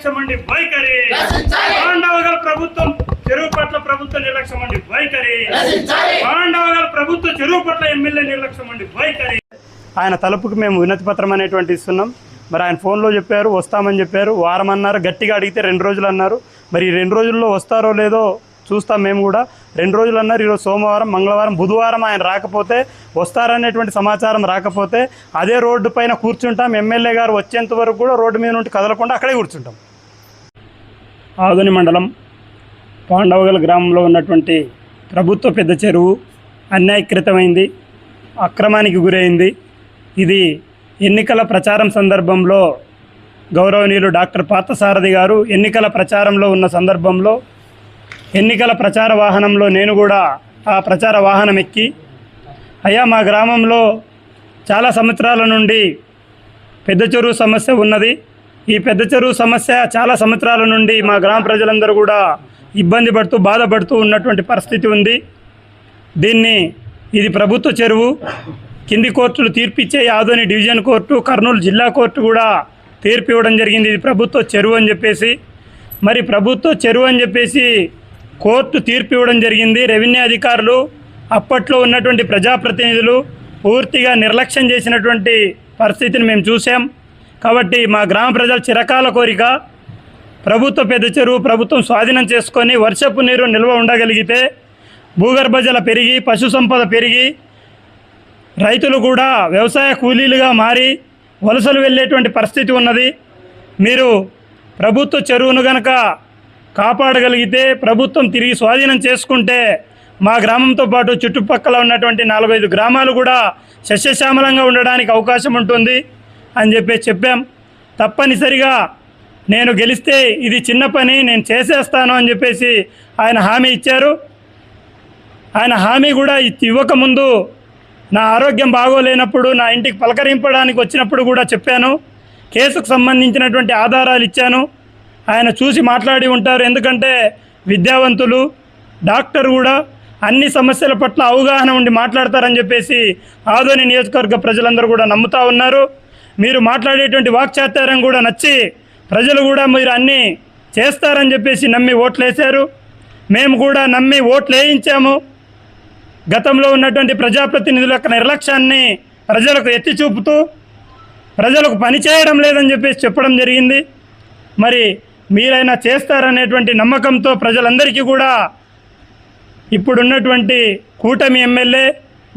నిర్లక్ష్యమండి వైఖరి, పాండవగల ప్రభుత్వం చెరువు పట్ల ప్రభుత్వ నిర్లక్ష్యమండి వైఖరి, పాండవగల ప్రభుత్వ చెరువు పట్ల ఎమ్మెల్యే నిర్లక్ష్యమండి వైఖరి. ఆయన తలుపుకి మేము వినతి పత్రం అనేటువంటి ఇస్తున్నాం. మరి ఆయన ఫోన్లో చెప్పారు వస్తామని చెప్పారు, వారం అన్నారు, గట్టిగా అడిగితే 2 రోజులు అన్నారు. మరి ఈ 2 రోజుల్లో వస్తారో లేదో చూస్తాం. మేము కూడా 2 రోజులు అన్నారు. ఈరోజు సోమవారం, మంగళవారం, బుధవారం ఆయన రాకపోతే, వస్తారనేటువంటి సమాచారం రాకపోతే అదే రోడ్డు పైన కూర్చుంటాం. ఎమ్మెల్యే గారు వచ్చేంత వరకు కూడా రోడ్డు మీద నుండి కదలకుండా అక్కడే కూర్చుంటాం. ఆదోని మండలం పాండవగల గ్రామంలో ఉన్నటువంటి ప్రభుత్వ పెద్ద చెరువు అన్యాయకృతమైంది, అక్రమానికి గురైంది. ఇది ఎన్నికల ప్రచారం సందర్భంలో గౌరవనీయులు డాక్టర్ పార్థసారథి గారు ఎన్నికల ప్రచారంలో ఉన్న సందర్భంలో ఎన్నికల ప్రచార వాహనంలో నేను కూడా ఆ ప్రచార వాహనం ఎక్కి, అయ్యా మా గ్రామంలో చాలా సంవత్సరాల నుండి పెద్ద చెరువు సమస్య ఉన్నది. ఈ పెద్ద చెరువు సమస్య చాలా సంవత్సరాల నుండి మా గ్రామ ప్రజలందరూ కూడా ఇబ్బంది పడుతూ బాధపడుతూ ఉన్నటువంటి పరిస్థితి ఉంది. ఇది ప్రభుత్వ చెరువు. కింది కోర్టులు తీర్పిచ్చే ఆదోని డివిజన్ కోర్టు, కర్నూలు జిల్లా కోర్టు కూడా తీర్పు ఇవ్వడం జరిగింది. ఇది ప్రభుత్వ చెరువు అని చెప్పేసి. మరి ప్రభుత్వ చెరువు అని చెప్పేసి కోర్టు తీర్పు ఇవ్వడం జరిగింది. రెవెన్యూ అధికారులు, అప్పట్లో ఉన్నటువంటి ప్రజాప్రతినిధులు పూర్తిగా నిర్లక్ష్యం చేసినటువంటి పరిస్థితిని మేము చూసాం. కాబట్టి మా గ్రామ ప్రజల చిరకాల కోరిక ప్రభుత్వ పెద్ద చెరువు ప్రభుత్వం స్వాధీనం చేసుకొని వర్షపు నీరు నిల్వ ఉండగలిగితే, భూగర్భ జల పెరిగి, పశు సంపద పెరిగి, రైతులు కూడా వ్యవసాయ కూలీలుగా మారి వలసలు వెళ్ళేటువంటి పరిస్థితి ఉన్నది. మీరు ప్రభుత్వ చెరువును గనక కాపాడగలిగితే, ప్రభుత్వం తిరిగి స్వాధీనం చేసుకుంటే మా గ్రామంతో పాటు చుట్టుపక్కల ఉన్నటువంటి 4-5 గ్రామాలు కూడా సస్యశ్యామలంగా ఉండడానికి అవకాశం ఉంటుంది అని చెప్పాం. తప్పనిసరిగా నేను గెలిస్తే ఇది చిన్న పని, నేను చేసేస్తాను అని చెప్పేసి ఆయన హామీ ఇచ్చారు. ఆయన హామీ కూడా ఇవ్వకముందు నా ఆరోగ్యం బాగోలేనప్పుడు, నా ఇంటికి పలకరింపడానికి వచ్చినప్పుడు కూడా చెప్పాను. కేసుకు సంబంధించినటువంటి ఆధారాలు ఇచ్చాను. ఆయన చూసి మాట్లాడి ఉంటారు. ఎందుకంటే విద్యావంతులు, డాక్టర్ కూడా అన్ని సమస్యల పట్ల అవగాహన ఉండి మాట్లాడతారని చెప్పేసి ఆదోని నియోజకవర్గ ప్రజలందరూ కూడా నమ్ముతూ ఉన్నారు. మీరు మాట్లాడేటువంటి వాక్చాతుర్యం కూడా నచ్చి ప్రజలు కూడా మీరు అన్నీ చేస్తారని చెప్పేసి నమ్మి ఓట్లు వేశారు. మేము కూడా నమ్మి ఓట్లు వేయించాము. గతంలో ఉన్నటువంటి ప్రజాప్రతినిధుల యొక్క నిర్లక్ష్యాన్ని ప్రజలకు ఎత్తి చూపుతూ ప్రజలకు పని చేయడం లేదని చెప్పేసి చెప్పడం జరిగింది. మరి మీరైనా చేస్తారనేటువంటి నమ్మకంతో ప్రజలందరికీ కూడా ఇప్పుడున్నటువంటి కూటమి ఎమ్మెల్యే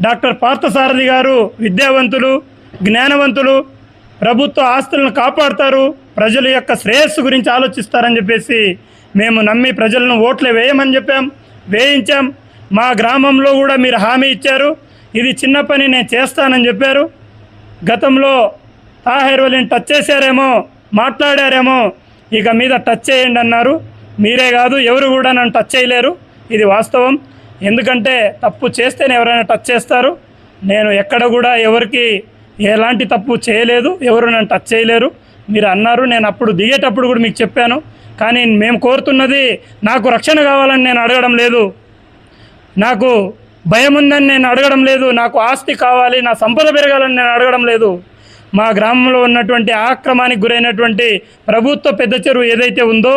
డాక్టర్ పార్థసారథి గారు విద్యావంతులు, జ్ఞానవంతులు, ప్రభుత్వ ఆస్తులను కాపాడుతారు, ప్రజల యొక్క శ్రేయస్సు గురించి ఆలోచిస్తారని చెప్పేసి మేము నమ్మి ప్రజలను ఓట్లు వేయమని చెప్పాం, వేయించాం. మా గ్రామంలో కూడా మీరు హామీ ఇచ్చారు, ఇది చిన్న పని నేను చేస్తానని చెప్పారు. గతంలో తాహిర్ వలీని టచ్ చేశారేమో, మాట్లాడారేమో, ఇక మీద టచ్ చేయండి అన్నారు. మీరే కాదు ఎవరు కూడా నన్ను టచ్ చేయలేరు, ఇది వాస్తవం. ఎందుకంటే తప్పు చేస్తేనే ఎవరైనా టచ్ చేస్తారు. నేను ఎక్కడ కూడా ఎవరికి ఎలాంటి తప్పు చేయలేదు, ఎవరు నన్ను టచ్ చేయలేరు. మీరు అన్నారు, నేను అప్పుడు దిగేటప్పుడు కూడా మీకు చెప్పాను. కానీ మేము కోరుతున్నది నాకు రక్షణ కావాలని నేను అడగడం లేదు, నాకు భయం ఉందని నేను అడగడం లేదు, నాకు ఆస్తి కావాలి, నా సంపద పెరగాలని నేను అడగడం లేదు. మా గ్రామంలో ఉన్నటువంటి ఆక్రమానికి గురైనటువంటి ప్రభుత్వ పెద్ద చెరువు ఏదైతే ఉందో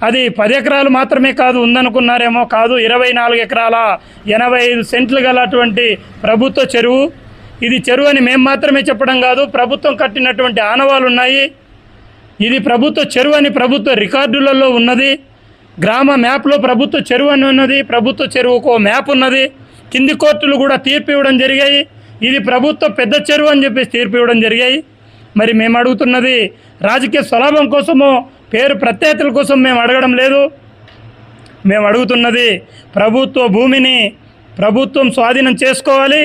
అది 10 ఎకరాలు మాత్రమే కాదు ఉందనుకున్నారేమో, కాదు 24 ఎకరాల 85 సెంట్లు గలటువంటి ప్రభుత్వ చెరువు. ఇది చెరువు అని మేము మాత్రమే చెప్పడం కాదు, ప్రభుత్వం కట్టినటువంటి ఆనవాళ్ళు ఉన్నాయి. ఇది ప్రభుత్వ చెరువు అని ప్రభుత్వ రికార్డులలో ఉన్నది. గ్రామ మ్యాప్లో ప్రభుత్వ చెరువు అని ఉన్నది, ప్రభుత్వ చెరువుకు మ్యాప్ ఉన్నది. కింది కోర్టులు కూడా తీర్పు ఇవ్వడం జరిగాయి, ఇది ప్రభుత్వ పెద్ద చెరువు అని చెప్పేసి తీర్పు ఇవ్వడం జరిగాయి. మరి మేము అడుగుతున్నది రాజకీయ స్వలాభం కోసమో పేరు ప్రత్యేకతల కోసం మేము అడగడం లేదు. మేము అడుగుతున్నది ప్రభుత్వ భూమిని ప్రభుత్వం స్వాధీనం చేసుకోవాలి,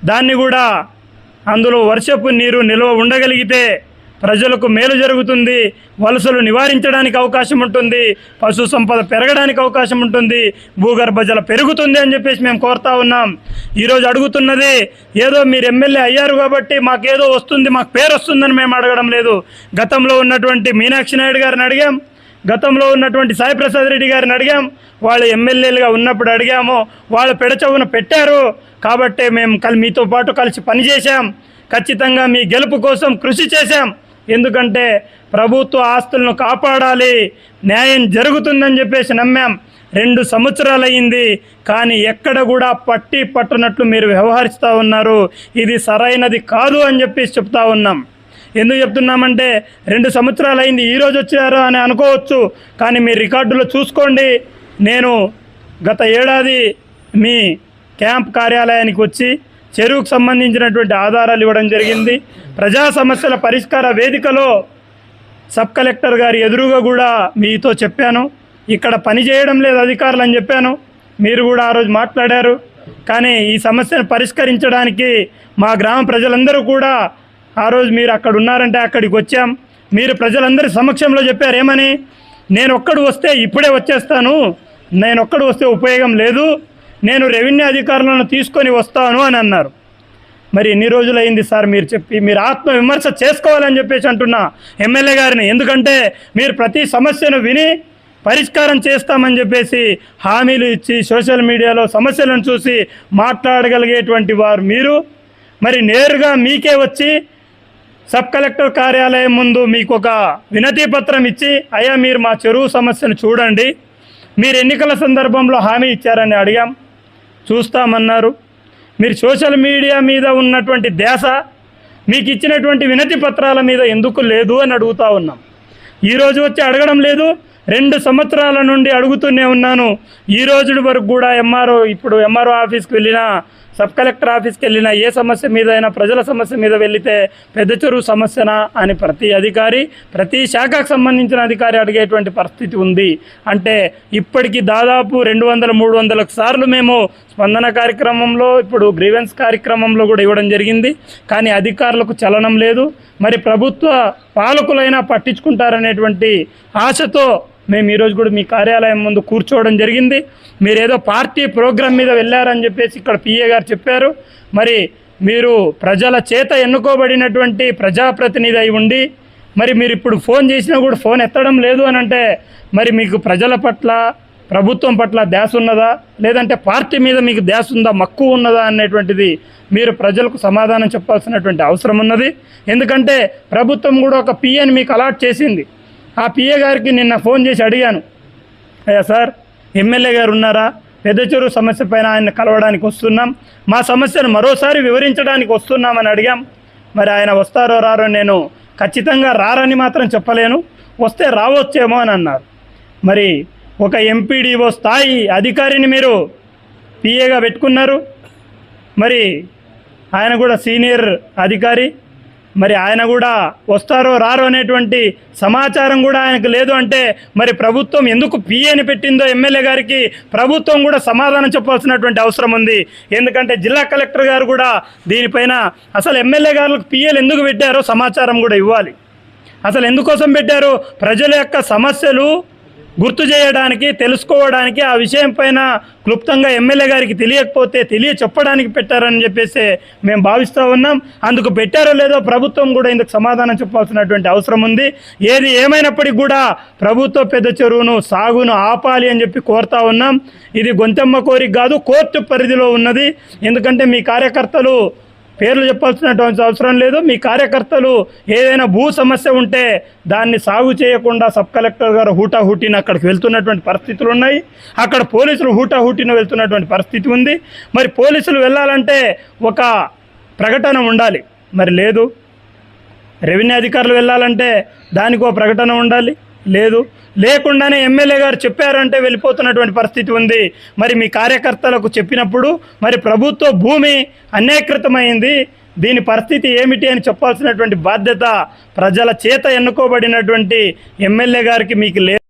దాన్ని కూడా అందులో వర్షపు నీరు నిల్వ ఉండగలిగితే ప్రజలకు మేలు జరుగుతుంది, వలసలు నివారించడానికి అవకాశం ఉంటుంది, పశు సంపద పెరగడానికి అవకాశం ఉంటుంది, భూగర్భ జల పెరుగుతుంది అని చెప్పేసి మేము కోరుతా ఉన్నాం. ఈరోజు అడుగుతున్నది ఏదో మీరు ఎమ్మెల్యే అయ్యారు కాబట్టి మాకేదో వస్తుంది, మాకు పేరు వస్తుందని మేము అడగడం లేదు. గతంలో ఉన్నటువంటి మీనాక్షి నాయుడు గారిని అడిగాం, గతంలో ఉన్నటువంటి సాయి ప్రసాద్ రెడ్డి గారిని అడిగాం, వాళ్ళు ఎమ్మెల్యేలుగా ఉన్నప్పుడు అడిగాము, వాళ్ళు పెడచవున పెట్టారు కాబట్టి మేము మీతో పాటు కలిసి పనిచేశాం, ఖచ్చితంగా మీ గెలుపు కోసం కృషి చేశాం. ఎందుకంటే ప్రభుత్వ ఆస్తులను కాపాడాలి, న్యాయం జరుగుతుందని చెప్పేసి నమ్మాం. 2 సంవత్సరాలు అయింది, కానీ ఎక్కడ కూడా పట్టనట్లు మీరు వ్యవహరిస్తూ ఉన్నారు. ఇది సరైనది కాదు అని చెప్పేసి చెప్తా ఉన్నాం. ఎందుకు చెప్తున్నామంటే 2 సంవత్సరాలు అయింది, ఈరోజు వచ్చారు అని అనుకోవచ్చు, కానీ మీ రికార్డులో చూసుకోండి. నేను గత ఏడాది మీ క్యాంప్ కార్యాలయానికి వచ్చి చెరువుకు సంబంధించినటువంటి ఆధారాలు ఇవ్వడం జరిగింది. ప్రజా సమస్యల పరిష్కార వేదికలో సబ్ కలెక్టర్ గారి ఎదురుగా కూడా మీతో చెప్పాను, ఇక్కడ పని చేయడం లేదు అధికారులు అని చెప్పాను. మీరు కూడా ఆ రోజు మాట్లాడారు. కానీ ఈ సమస్యను పరిష్కరించడానికి మా గ్రామ ప్రజలందరూ కూడా ఆ రోజు మీరు అక్కడ ఉన్నారంటే అక్కడికి వచ్చాం. మీరు ప్రజలందరి సమక్షంలో చెప్పారు ఏమని, నేను ఒక్కడు వస్తే ఇప్పుడే వచ్చేస్తాను, నేను ఒక్కడు వస్తే ఉపయోగం లేదు, నేను రెవెన్యూ అధికారులను తీసుకొని వస్తాను అని అన్నారు. మరి ఎన్ని రోజులైంది సార్ మీరు చెప్పి? మీరు ఆత్మవిమర్శ చేసుకోవాలని చెప్పేసి అంటున్నా ఎమ్మెల్యే గారిని. ఎందుకంటే మీరు ప్రతి సమస్యను విని పరిష్కారం చేస్తామని చెప్పేసి హామీలు ఇచ్చి సోషల్ మీడియాలో సమస్యలను చూసి మాట్లాడగలిగేటువంటి వారు మీరు. మరి నేరుగా మీకే వచ్చి సబ్ కలెక్టర్ కార్యాలయం ముందు మీకు ఒక వినతి పత్రం ఇచ్చి, అయ్యా మీరు మా చెరువు సమస్యను చూడండి, మీరు ఎన్నికల సందర్భంలో హామీ ఇచ్చారని అడిగాం, చూస్తామన్నారు. మీరు సోషల్ మీడియా మీద ఉన్నటువంటి ధ్యాస మీకు ఇచ్చినటువంటి వినతి పత్రాల మీద ఎందుకు లేదు అని అడుగుతూ ఉన్నాం. ఈరోజు వచ్చి అడగడం లేదు, 2 సంవత్సరాల నుండి అడుగుతూనే ఉన్నాను. ఈ రోజు వరకు కూడా ఇప్పుడు ఎంఆర్ఓ ఆఫీస్కి వెళ్ళినా, సబ్ కలెక్టర్ ఆఫీస్కి వెళ్ళినా, ఏ సమస్య మీద అయినా ప్రజల సమస్య మీద వెళితే పెద్ద చెరువు సమస్యనా అని ప్రతి అధికారి, ప్రతి శాఖకు సంబంధించిన అధికారి అడిగేటువంటి పరిస్థితి ఉంది. అంటే ఇప్పటికీ దాదాపు 200-300 సార్లు మేము స్పందన కార్యక్రమంలో, ఇప్పుడు గ్రీవెన్స్ కార్యక్రమంలో కూడా ఇవ్వడం జరిగింది. కానీ అధికారులకు చలనం లేదు. మరి ప్రభుత్వ పాలకులైనా పట్టించుకుంటారనేటువంటి ఆశతో మేము ఈరోజు కూడా మీ కార్యాలయం ముందు కూర్చోవడం జరిగింది. మీరు ఏదో పార్టీ ప్రోగ్రాం మీద వెళ్ళారని చెప్పేసి ఇక్కడ పిఏ గారు చెప్పారు. మరి మీరు ప్రజల చేత ఎన్నుకోబడినటువంటి ప్రజాప్రతినిధి అయి ఉండి మరి మీరు ఇప్పుడు ఫోన్ చేసినా కూడా ఫోన్ ఎత్తడం లేదు అని అంటే మరి మీకు ప్రజల పట్ల, ప్రభుత్వం పట్ల ధ్యాస ఉన్నదా, లేదంటే పార్టీ మీద మీకు ధ్యాస ఉందా, మక్కువ ఉన్నదా అనేటువంటిది మీరు ప్రజలకు సమాధానం చెప్పాల్సినటువంటి అవసరం ఉన్నది. ఎందుకంటే ప్రభుత్వం కూడా ఒక పిఏని మీకు అలాట్ చేసింది. ఆ పిఏ గారికి నిన్న ఫోన్ చేసి అడిగాను, అయ్యా సార్ ఎమ్మెల్యే గారు ఉన్నారా, పెద్ద చెరువు సమస్య పైన ఆయన కలవడానికి వస్తున్నాం, మా సమస్యను మరోసారి వివరించడానికి వస్తున్నామని అడిగాం. మరి ఆయన వస్తారో రారో నేను ఖచ్చితంగా రారని మాత్రం చెప్పలేను, వస్తే రావచ్చేమో అని అన్నారు. మరి ఒక ఎంపీడీఓ స్థాయి అధికారిని మీరు పిఏగా పెట్టుకున్నారు. మరి ఆయన కూడా సీనియర్ అధికారి, మరి ఆయన కూడా వస్తారో రారో అనేటువంటి సమాచారం కూడా ఆయనకు లేదు. అంటే మరి ప్రభుత్వం ఎందుకు పిఏని పెట్టిందో ఎమ్మెల్యే గారికి ప్రభుత్వం కూడా సమాధానం చెప్పాల్సినటువంటి అవసరం ఉంది. ఎందుకంటే జిల్లా కలెక్టర్ గారు కూడా దీనిపైన అసలు ఎమ్మెల్యే గారికి పిఏలు ఎందుకు పెట్టారో సమాచారం కూడా ఇవ్వాలి. అసలు ఎందుకోసం పెట్టారు? ప్రజల యొక్క సమస్యలు గుర్తు చేయడానికి, తెలుసుకోవడానికి, ఆ విషయం పైన క్లుప్తంగా ఎమ్మెల్యే గారికి తెలియకపోతే చెప్పడానికి పెట్టారని చెప్పేసి మేము భావిస్తూ ఉన్నాం. అందుకు పెట్టారో లేదో ప్రభుత్వం కూడా ఇందుకు సమాధానం చెప్పాల్సినటువంటి అవసరం ఉంది. ఏది ఏమైనప్పటికీ కూడా ప్రభుత్వ పెద్ద చెరువును సాగును ఆపాలి అని చెప్పి కోరుతా ఉన్నాం. ఇది గొంతెమ్మ కోరిక కాదు, కోర్టు పరిధిలో ఉన్నది. ఎందుకంటే మీ కార్యకర్తలు పేర్లు చెప్పాల్సినటువంటి అవసరం లేదు. మీ కార్యకర్తలు ఏదైనా భూ సమస్య ఉంటే దాన్ని సాగు చేయకుండా సబ్ కలెక్టర్ గారు హూటాహూటిని అక్కడికి వెళ్తున్నటువంటి పరిస్థితులు ఉన్నాయి. అక్కడ పోలీసులు హూటాహూటిని వెళ్తున్నటువంటి పరిస్థితి ఉంది. మరి పోలీసులు వెళ్ళాలంటే ఒక ప్రకటన ఉండాలి, మరి లేదు. రెవెన్యూ అధికారులు వెళ్ళాలంటే దానికి ఒక ప్రకటన ఉండాలి, లేదు. లేకుండానే ఎమ్మెల్యే గారు చెప్పారంటే వెళ్ళిపోతున్నటువంటి పరిస్థితి ఉంది. మరి మీ కార్యకర్తలకు చెప్పినప్పుడు మరి ప్రభుత్వ భూమి అన్యాకృతమైంది, దీని పరిస్థితి ఏమిటి అని చెప్పాల్సినటువంటి బాధ్యత ప్రజల చేత ఎన్నుకోబడినటువంటి ఎమ్మెల్యే గారికి మీకు లేదు.